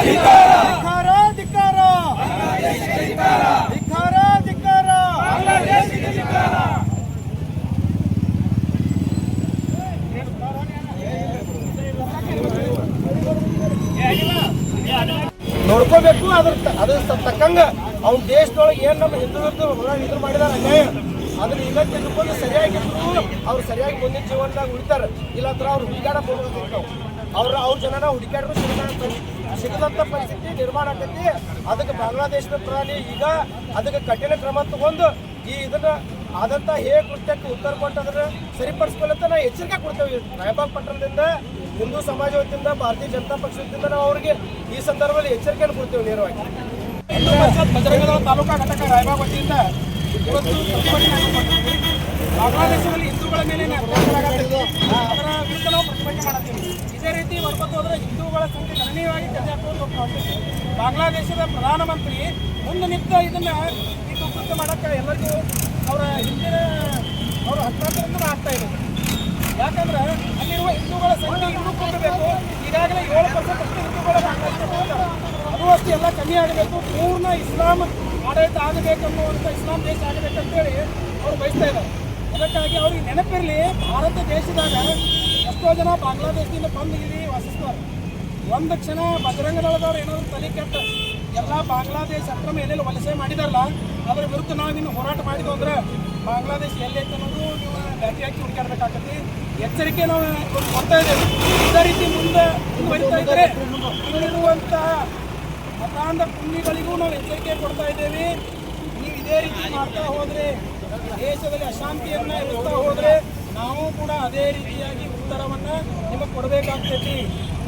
ಧಿಕ್ಕಾರ ಧಿಕ್ಕಾರ ಧಿಕ್ಕಾರ ಧಿಕ್ಕಾರ. ನೋಡ್ಕೋಬೇಕು. ಅದ್ರ ತಕ್ಕಂಗ ಅವ್ನ ದೇಶದೊಳಗೆ ಏನ್ ನಮ್ಮ ಹಿಂದುಳಿದ ಇದು ಮಾಡಿದಾರ ಅನ್ಯಾಯ ಅದನ್ನ ಈಗ ತಿಳ್ಕೊಂಡು ಸರಿಯಾಗಿದ್ರು ಅವ್ರು ಸರಿಯಾಗಿ ಮುಂದಿನ ಜೀವನದಾಗ ಉಳಿತಾರ. ಇಲ್ಲಂದ್ರ ಅವ್ರು ಹುಡುಕಾಡ ಹೋಗ್ಬೇಕು. ಅವ್ರ ಜನನ ಹುಡುಕಾಡ್ರು ಸಿಗದಂತ ಪರಿಸ್ಥಿತಿ ನಿರ್ಮಾಣ ಆಗೈತಿ. ಅದಕ್ಕೆ ಬಾಂಗ್ಲಾದೇಶದ ಪ್ರಧಾನಿ ಈಗ ಅದಕ್ಕೆ ಕಠಿಣ ಕ್ರಮ ತಗೊಂಡು ಇದನ್ನ ಆದಂತ ಹೇಗೆ ಕೃತ್ಯಕ್ಕೆ ಉತ್ತರ ಕೊಟ್ಟದ್ರ ಸರಿಪಡಿಸ್ಕೊಳ್ಳಂತ ನಾವು ಎಚ್ಚರಿಕೆ ಕೊಡ್ತೇವೆ. ರಾಯಬಾಗ್ ಪಟ್ಟಣದಿಂದ ಹಿಂದೂ ಸಮಾಜ ವತಿಯಿಂದ ಭಾರತೀಯ ಜನತಾ ಪಕ್ಷ ವತಿಯಿಂದ ನಾವು ಅವರಿಗೆ ಈ ಸಂದರ್ಭದಲ್ಲಿ ಎಚ್ಚರಿಕೆಯನ್ನು ಕೊಡ್ತೇವೆ ನೇರವಾಗಿ. ಬಜರಂಗ ದಳ ತಾಲೂಕಾ ಘಟಕ ರಾಯಬಾಗ್ ವತಿಯಿಂದ ಇವತ್ತು ಬಾಂಗ್ಲಾದೇಶದಲ್ಲಿ ಹಿಂದೂಗಳ ಮೇಲೆ ಅತ್ಯಾಚಾರ ಆಗತ್ತಿದೆ. ಅದರ ವಿರುದ್ಧ ನಾವು ಪ್ರತಿಭಟನೆ ಮಾಡುತ್ತೀವಿ. ಇದೇ ರೀತಿ ಬರ್ಬೋದು ಹೋದರೆ ಹಿಂದೂಗಳ ಸಂಖ್ಯೆ ಗಣನೀಯವಾಗಿ ಕಡಿಮೆ ಹಾಕೊಂಡು ಹೋಗ್ತೀವಿ. ಬಾಂಗ್ಲಾದೇಶದ ಪ್ರಧಾನಮಂತ್ರಿ ಮುಂದೆ ನಿಂತ ಇದನ್ನ ಇದು ಕೃತ್ಯ ಮಾಡೋಕ್ಕೆ ಎಲ್ಲರಿಗೂ ಅವರ ಹಸ್ತಾಂತರದಿಂದ ಆಗ್ತಾ ಇದೆ. ಯಾಕಂದ್ರೆ ಅಲ್ಲಿರುವ ಹಿಂದೂಗಳ ಸಂಖ್ಯೆ ಇನ್ನೂ ಕೊಡಬೇಕು. ಈಗಾಗಲೇ 7% ಅಷ್ಟು ಹಿಂದೂಗಳ ಅದು ಅಷ್ಟು ಎಲ್ಲ ಕಮ್ಮಿ ಆಗಬೇಕು. ಪೂರ್ಣ ಇಸ್ಲಾಂ ಆಡಳಿತ ಆಗಬೇಕನ್ನುವಂಥ ಇಸ್ಲಾಂ ದೇಶ ಆಗಬೇಕಂತೇಳಿ ಅವ್ರು ಬಯಸ್ತಾ ಇದ್ದಾರೆ. ಅದಕ್ಕಾಗಿ ಅವ್ರಿಗೆ ನೆನಪಿರಲಿ, ಭಾರತ ದೇಶದಾಗ ಎಷ್ಟೋ ಜನ ಬಾಂಗ್ಲಾದೇಶದಿಂದ ಬಂದು ಇಲ್ಲಿ ವಾಸಿಸ್ತಾರೆ. ಒಂದು ಕ್ಷಣ ಬಜರಂಗ ದಳದವ್ರು ಏನಾದರೂ ತಲೆ ಕೆಟ್ಟ ಎಲ್ಲ ಬಾಂಗ್ಲಾದೇಶ ಅಕ್ರಮ ಎಲ್ಲೆಲ್ಲಿ ವಲಸೆ ಮಾಡಿದಾರಲ್ಲ ಅದರ ವಿರುದ್ಧ ನಾವಿನ್ನು ಹೋರಾಟ ಮಾಡಿದ್ವು ಅಂದ್ರೆ ಬಾಂಗ್ಲಾದೇಶ ಎಲ್ಲೈತೆ ಅನ್ನೋದು ನೀವು ಬ್ಯಾಟಿ ಹಾಕಿ ಹುಡುಕಾಡಬೇಕಾಗತ್ತೆ. ಎಚ್ಚರಿಕೆ ನಾವು ಕೊಡ್ತಾ ಇದ್ದೇವೆ. ಇದೇ ರೀತಿ ಮುಂದುವರಿತಾ ಇದ್ದರೆ ಮುಂದಿರುವಂಥ ಮತಾಂಧ ಪುಣ್ಯಗಳಿಗೂ ನಾವು ಎಚ್ಚರಿಕೆ ಕೊಡ್ತಾ ಇದ್ದೇವೆ. ನೀವು ಇದೇ ರೀತಿ ಮಾಡ್ತಾ ಹೋದರೆ, ದೇಶದಲ್ಲಿ ಅಶಾಂತಿಯನ್ನು ಇರುತ್ತಾ ಹೋದರೆ ನಾವು ಕೂಡ ಅದೇ ರೀತಿಯಾಗಿ ಉತ್ತರವನ್ನು ನಿಮಗೆ ಕೊಡಬೇಕಾಗ್ತೈತಿ.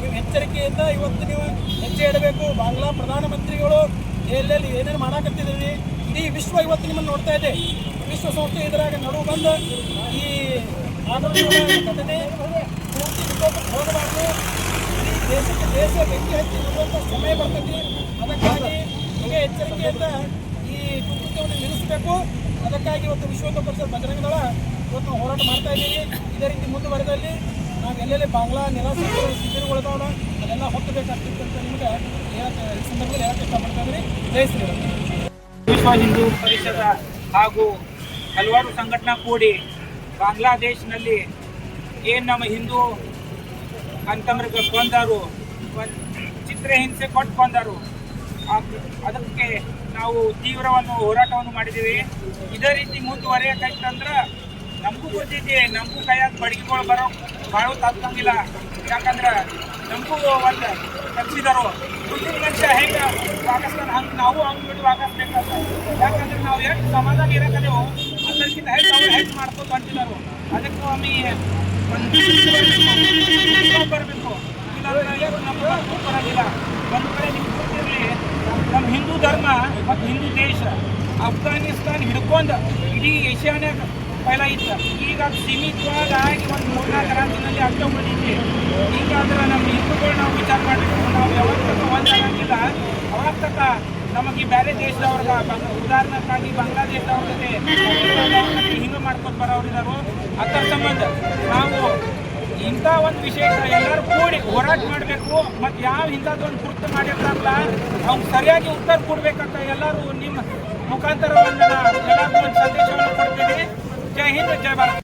ನೀವು ಎಚ್ಚರಿಕೆಯಿಂದ ಇವತ್ತು ನೀವು ಹೆಜ್ಜೆ ಇಡಬೇಕು. ಬಾಂಗ್ಲಾ ಪ್ರಧಾನಮಂತ್ರಿಗಳು ಎಲ್ಲೆಲ್ಲಿ ಏನೇನು ಮಾಡಾಕತ್ತಿದ್ದೀವಿ, ಇಡೀ ವಿಶ್ವ ಇವತ್ತು ನಿಮ್ಮನ್ನು ನೋಡ್ತಾ ಇದೆ. ವಿಶ್ವಸಂಸ್ಥೆ ಇದರಾಗ ನಡುವು ಬಂದು ಈ ಘಟನೆ ಪೂರ್ತಿ ವಿಕೋಪಕ್ಕೆ ಹೋಗಬಾರ್ದು. ದೇಶಕ್ಕೆ ದೇಶ ಬೆಂಕಿ ಹಚ್ಚಿ ಇರುವಂಥ ಸಮಯ ಬರ್ತೈತಿ. ಅದಕ್ಕಾಗಿ ಈಗ ಎಚ್ಚರಿಕೆಯಿಂದ ಈ ಕೃತ್ಯವನ್ನು ನಿಲ್ಲಿಸಬೇಕು. ಅದಕ್ಕಾಗಿ ಇವತ್ತು ವಿಶ್ವ ಹಿಂದೂ ಪರಿಷತ್ ಬಜರಂಗ ದಳ ಇವತ್ತು ನಾವು ಹೋರಾಟ ಮಾಡ್ತಾ ಇದ್ದೀವಿ. ಇದೇ ರೀತಿ ಮುಂದುವರೆದಲ್ಲಿ ನಾವು ಎಲ್ಲೆಲ್ಲಿ ಬಾಂಗ್ಲಾ ನಿರಾಶ್ರಿತರ ಶಿಬಿರಗಳಿದಾವಲ್ಲ ಅದೆಲ್ಲ ಹೊತ್ತಬೇಕಾಗ್ತಿತ್ತು ಅಂತ ನಿಮಗೆ ಈ ಸಂದರ್ಭದಲ್ಲಿ ಹೇಳಕ್ಕೆ ಇಷ್ಟಪಡ್ತಾ ಇದ್ದೀನಿ. ಜೈ ಶ್ರೀರಾಮ್. ವಿಶ್ವ ಹಿಂದೂ ಪರಿಷತ್ ಹಾಗೂ ಹಲವಾರು ಸಂಘಟನಾ ಕೂಡಿ ಬಾಂಗ್ಲಾದೇಶನಲ್ಲಿ ಏನು ನಮ್ಮ ಹಿಂದೂ ಅಂತಂದ್ರೆ ಕೊಂದರು, ಚಿತ್ರಹಿಂಸೆ ಕೊಟ್ಟು ಕೊಂದರು, ಅದಕ್ಕೆ ನಾವು ತೀವ್ರವನ್ನು ಹೋರಾಟವನ್ನು ಮಾಡಿದ್ದೀವಿ. ಇದೇ ರೀತಿ ಮುಂದುವರಿಯಕೈತಂದ್ರೆ ನಮಗೂ ಗೊತ್ತೈತಿ, ನಮಗೂ ಕೈಯಾಗ ಬಡಗಿಗಳು ಬರೋ ಭಾಳ ತಪ್ಪಂಗಿಲ್ಲ. ಯಾಕಂದ್ರೆ ನಮಗೂ ಒಂದು ಕಲಿಸಿದರು ಮುಂದಿನ ಮನುಷ್ಯ ಹೆಂಗೆ ವಾಕಸ್ತಾನ ಹಂಗೆ ನಾವು ಹಂಗೆ ಬಿಟ್ಟು ವಾಕಸ್ಬೇಕಂತ. ಯಾಕಂದ್ರೆ ನಾವು ಎಷ್ಟು ಸಮಾಧಾನ ಇರೋಕದೇವು ಅದಕ್ಕಿಂತ ಹೆಚ್ಚು ಮಾಡ್ಕೊಂಡು ಹೊಂಟಿದರು. ಅದಕ್ಕೆ ಒಮ್ಮೆ ಒಂದು ಬರಬೇಕು. ಇಲ್ಲಾಂದ್ರೆ ನಮ್ಗೆ ಬರೋದಿಲ್ಲ. ಒಂದು ಕಡೆ ನಿಮ್ಗೆ ಗೊತ್ತಿರಲಿ, ನಮ್ಮ ಹಿಂದೂ ಧರ್ಮ ಮತ್ತು ಹಿಂದೂ ದೇಶ ಅಫ್ಘಾನಿಸ್ತಾನ ಹಿಡ್ಕೊಂಡು ಇಡೀ ಏಷ್ಯಾನಾಗ ಪೈಲ ಇತ್ತು. ಈಗ ಅದು ಸೀಮಿತವಾಗಿ ಒಂದು 3-4 ರಾಜ್ಯದಲ್ಲಿ ಅಡ್ಡ ಉಳಿದೈತಿ. ಹೀಗಾದ್ರೆ ನಮ್ಮ ಹಿಂದೂಗಳು ನಾವು ವಿಚಾರ ಮಾಡಬೇಕು. ನಾವು ಯಾವತ್ತೂ ಒಂದಾಗಂಗಿಲ್ಲ. ಅವಾಗ ತಕ್ಕ ನಮಗೆ ಬೇರೆ ದೇಶದವ್ರಿಗೆ ಉದಾಹರಣಕ್ಕಾಗಿ ಬಾಂಗ್ಲಾದೇಶದವ್ರ ಜೊತೆ ಹಿಂಗೆ ಮಾಡ್ಕೊಂಡು ಬರೋರಿದ್ದಾರೋ ಅದರ ಸಂಬಂಧ ನಾವು ಇಂಥ ಒಂದು ವಿಶೇಷ ಎಲ್ಲರೂ ಕೂಡಿ ಹೋರಾಟ ಮಾಡಬೇಕು. ಮತ್ತು ಯಾವ ಇಂಥದ್ದೊಂದು ಕೃತ್ಯ ಮಾಡಿರ್ತಾರಲ್ಲ ಅವ್ನು ಸರಿಯಾಗಿ ಉತ್ತರ ಕೊಡಬೇಕಂತ ಎಲ್ಲರೂ ನಿಮ್ಮ ಮುಖಾಂತರ ಎಲ್ಲರಿಗೂ ಒಂದು ಸಂದೇಶವನ್ನು ಕೊಡ್ತೀನಿ. ಜೈ ಹಿಂದ್, ಜೈ ಭಾರತ್.